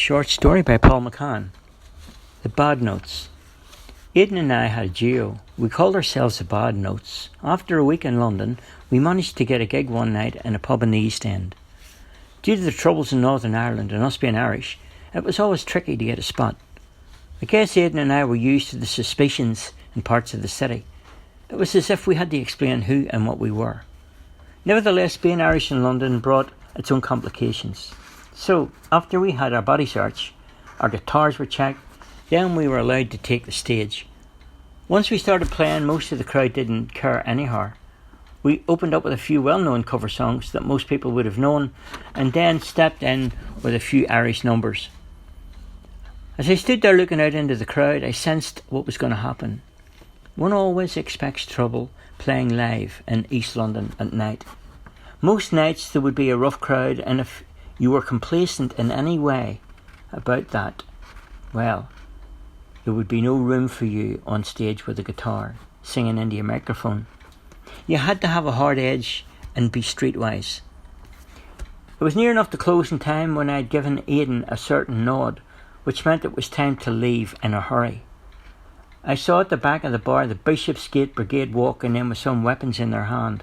Short story by Paul McCann. The Bad Notes. Aidan and I had a duo. We called ourselves the Bad Notes. After a week in London, we managed to get a gig one night in a pub in the East End. Due to the troubles in Northern Ireland and us being Irish, it was always tricky to get a spot. I guess Aidan and I were used to the suspicions in parts of the city. It was as if we had to explain who and what we were. Nevertheless, being Irish in London brought its own complications. So, after we had our body search, our guitars were checked, then we were allowed to take the stage. Once we started playing, most of the crowd didn't care anyhow. We opened up with a few well-known cover songs that most people would have known, and then stepped in with a few Irish numbers. As I stood there looking out into the crowd, I sensed what was going to happen. One always expects trouble playing live in East London at night. Most nights there would be a rough crowd, and if you were complacent in any way about that, well, there would be no room for you on stage with a guitar, singing into a microphone. You had to have a hard edge and be streetwise. It was near enough to closing time when I had given Aidan a certain nod, which meant it was time to leave in a hurry. I saw at the back of the bar the Bishopsgate Brigade walking in with some weapons in their hand.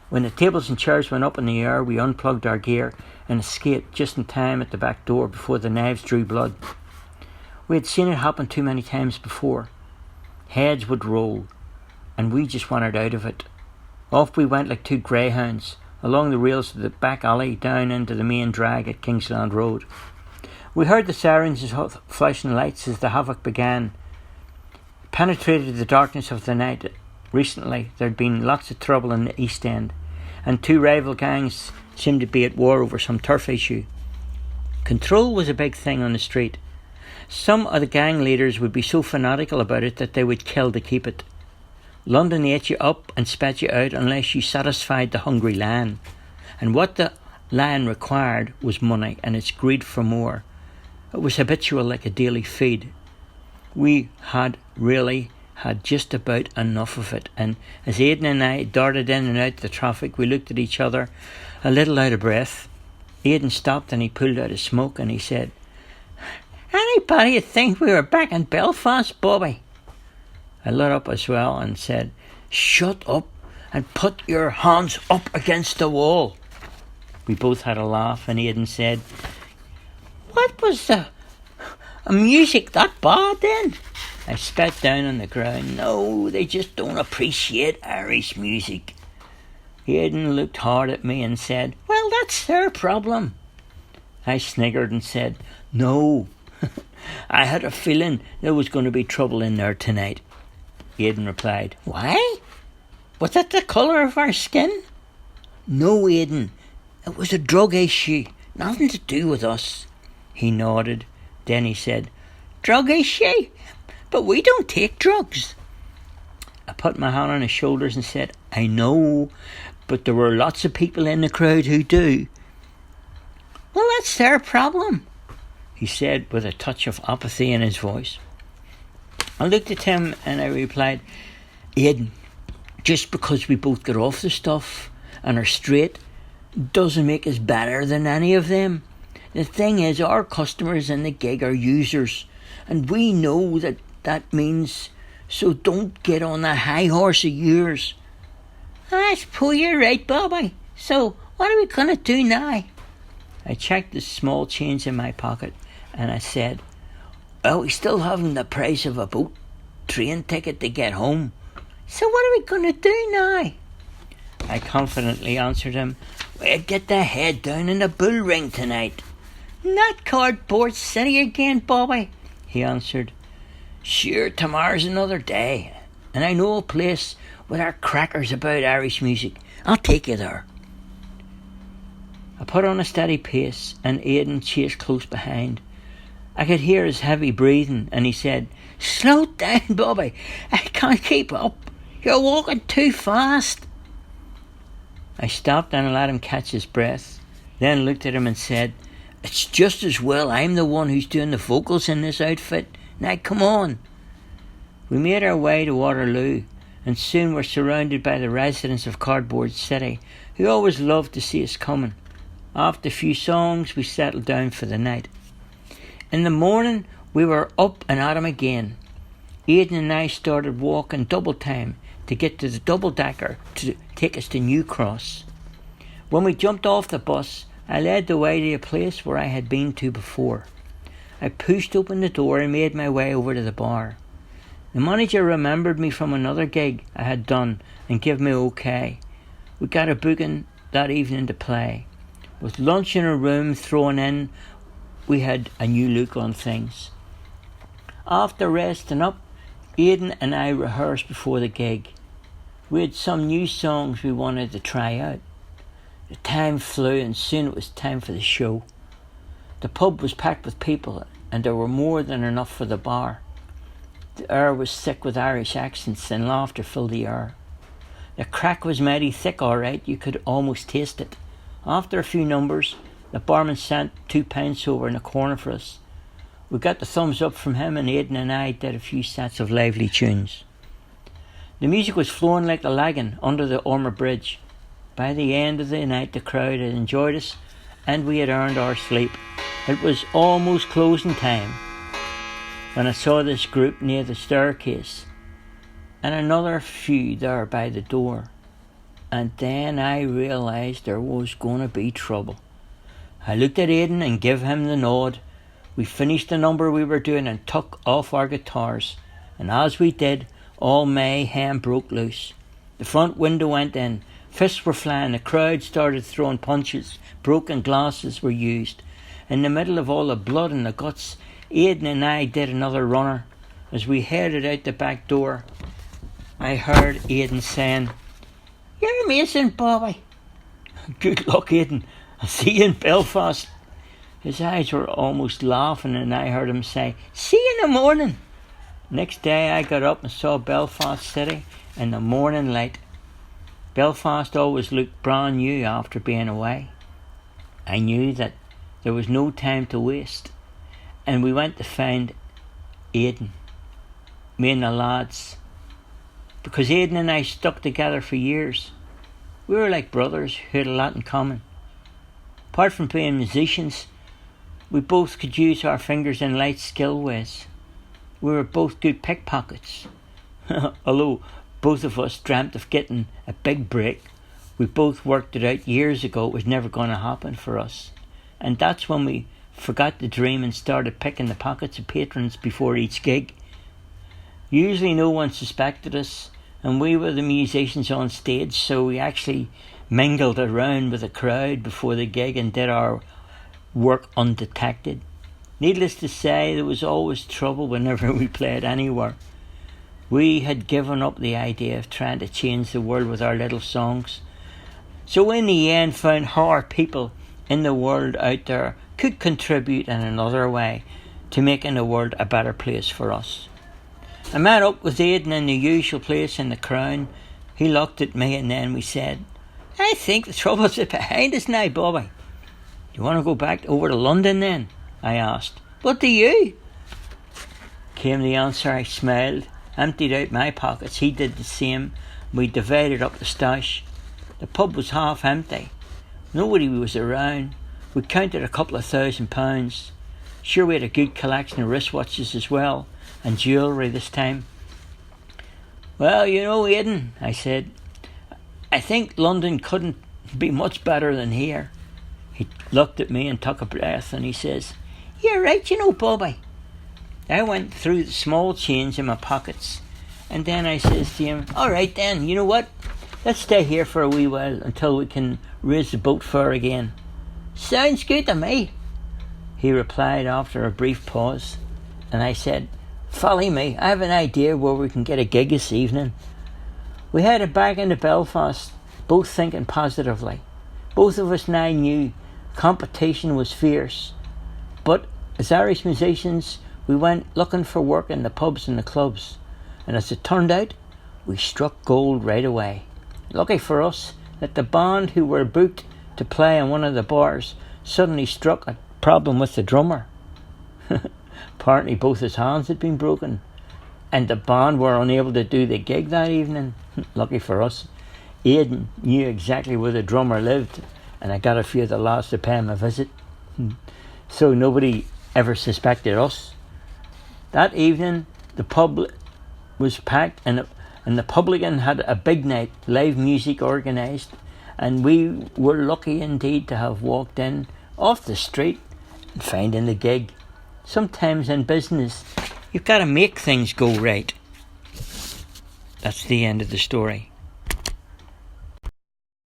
When the tables and chairs went up in the air, we unplugged our gear and escaped just in time at the back door before the knives drew blood. We had seen it happen too many times before. Heads would roll, and we just wanted out of it. Off we went like two greyhounds, along the rails of the back alley down into the main drag at Kingsland Road. We heard the sirens and flashing lights as the havoc began. It penetrated the darkness of the night. Recently, there had been lots of trouble in the East End, and two rival gangs seemed to be at war over some turf issue. Control was a big thing on the street. Some of the gang leaders would be so fanatical about it that they would kill to keep it. London ate you up and spat you out unless you satisfied the hungry lion. And what the lion required was money and its greed for more. It was habitual, like a daily feed. We had really had just about enough of it, and as Aidan and I darted in and out the traffic, we looked at each other, a little out of breath. Aidan stopped and he pulled out a smoke and he said, "Anybody would think we were back in Belfast, Bobby." I lit up as well and said, "Shut up and put your hands up against the wall." We both had a laugh, and Aidan said, "What was the music that bad then?" I spat down on the ground. "No, they just don't appreciate Irish music." Aidan looked hard at me and said, "Well, that's their problem." I sniggered and said, "No, I had a feeling there was going to be trouble in there tonight." Aidan replied, "Why? Was that the colour of our skin?" "No, Aidan, it was a drug issue, nothing to do with us." He nodded. Then he said, "Drug issue? But we don't take drugs." I put my hand on his shoulders and said, "I know, but there were lots of people in the crowd who do." "Well, that's their problem," he said with a touch of apathy in his voice. I looked at him and I replied, "Aidan, just because we both get off the stuff and are straight doesn't make us better than any of them. The thing is, our customers in the gig are users, and we know that means, so don't get on that high horse of yours." "I suppose you're right, Bobby. So what are we going to do now?" I checked the small change in my pocket and I said, "Well, we still haven't the price of a boat train ticket to get home. So what are we going to do now?" I confidently answered him, "We'll get the head down in the bull ring tonight." "Not Cardboard City again, Bobby," he answered. "Sure, tomorrow's another day, and I know a place with our crackers about Irish music. I'll take you there." I put on a steady pace, and Aidan chased close behind. I could hear his heavy breathing, and he said, "Slow down, Bobby. I can't keep up. You're walking too fast." I stopped and let him catch his breath, then looked at him and said, "It's just as well I'm the one who's doing the vocals in this outfit. Now come on." We made our way to Waterloo, and soon were surrounded by the residents of Cardboard City, who always loved to see us coming. After a few songs, we settled down for the night. In the morning, we were up and at 'em again. Aidan and I started walking double time to get to the double-decker to take us to New Cross. When we jumped off the bus, I led the way to a place where I had been to before. I pushed open the door and made my way over to the bar. The manager remembered me from another gig I had done and gave me okay. We got a booking that evening to play. With lunch in a room thrown in, we had a new look on things. After resting up, Aidan and I rehearsed before the gig. We had some new songs we wanted to try out. The time flew and soon it was time for the show. The pub was packed with people and there were more than enough for the bar. The air was thick with Irish accents and laughter filled the air. The crack was mighty thick, all right, you could almost taste it. After a few numbers, the barman sent 2 pints over in a corner for us. We got the thumbs up from him and Aidan and I did a few sets of lively tunes. The music was flowing like the Lagan under the Ormer Bridge. By the end of the night the crowd had enjoyed us and we had earned our sleep. It was almost closing time when I saw this group near the staircase and another few there by the door. And then I realised there was going to be trouble. I looked at Aidan and gave him the nod. We finished the number we were doing and took off our guitars. And as we did, all mayhem broke loose. The front window went in. Fists were flying. The crowd started throwing punches. Broken glasses were used. In the middle of all the blood and the guts, Aidan and I did another runner. As we headed out the back door, I heard Aidan saying, "You're amazing, Bobby." "Good luck, Aidan. I'll see you in Belfast." His eyes were almost laughing and I heard him say, "See you in the morning." Next day I got up and saw Belfast City in the morning light. Belfast always looked brand new after being away. I knew that there was no time to waste and we went to find Aidan, me and the lads, because Aidan and I stuck together for years. We were like brothers who had a lot in common. Apart from being musicians, we both could use our fingers in light skill ways. We were both good pickpockets. Although both of us dreamt of getting a big break, we both worked it out years ago it was never going to happen for us. And that's when we forgot the dream and started picking the pockets of patrons before each gig. Usually no one suspected us, and we were the musicians on stage, so we actually mingled around with the crowd before the gig and did our work undetected. Needless to say, there was always trouble whenever we played anywhere. We had given up the idea of trying to change the world with our little songs. So in the end found how our people in the world out there could contribute in another way to making the world a better place for us. I met up with Aidan in the usual place in the Crown. He looked at me and then we said, "I think the trouble's behind us now, Bobby." "Do you want to go back over to London then?" I asked. "What do you?" Came the answer. I smiled, emptied out my pockets. He did the same. We divided up the stash. The pub was half empty. Nobody was around. We counted a couple of £1,000. Sure, we had a good collection of wristwatches as well, and jewellery this time. "Well, you know, Aidan," I said, "I think London couldn't be much better than here." He looked at me and took a breath and he says, "You're right, you know, Bobby." I went through the small change in my pockets and then I says to him, "All right then, you know what? Let's stay here for a wee while until we can raise the boat fare again." "Sounds good to me," he replied after a brief pause. And I said, "Follow me, I have an idea where we can get a gig this evening." We headed back into Belfast, both thinking positively. Both of us now knew competition was fierce, but as Irish musicians we went looking for work in the pubs and the clubs, and as it turned out we struck gold right away. Lucky for us that the band who were booked to play in one of the bars suddenly struck a problem with the drummer. Apparently both his hands had been broken and the band were unable to do the gig that evening. Lucky for us, Aidan knew exactly where the drummer lived and I got a few of the lads to pay him a visit. So nobody ever suspected us. That evening, the pub was packed and the publican had a big night, live music organised, and we were lucky indeed to have walked in off the street and finding the gig. Sometimes in business, you've got to make things go right. That's the end of the story.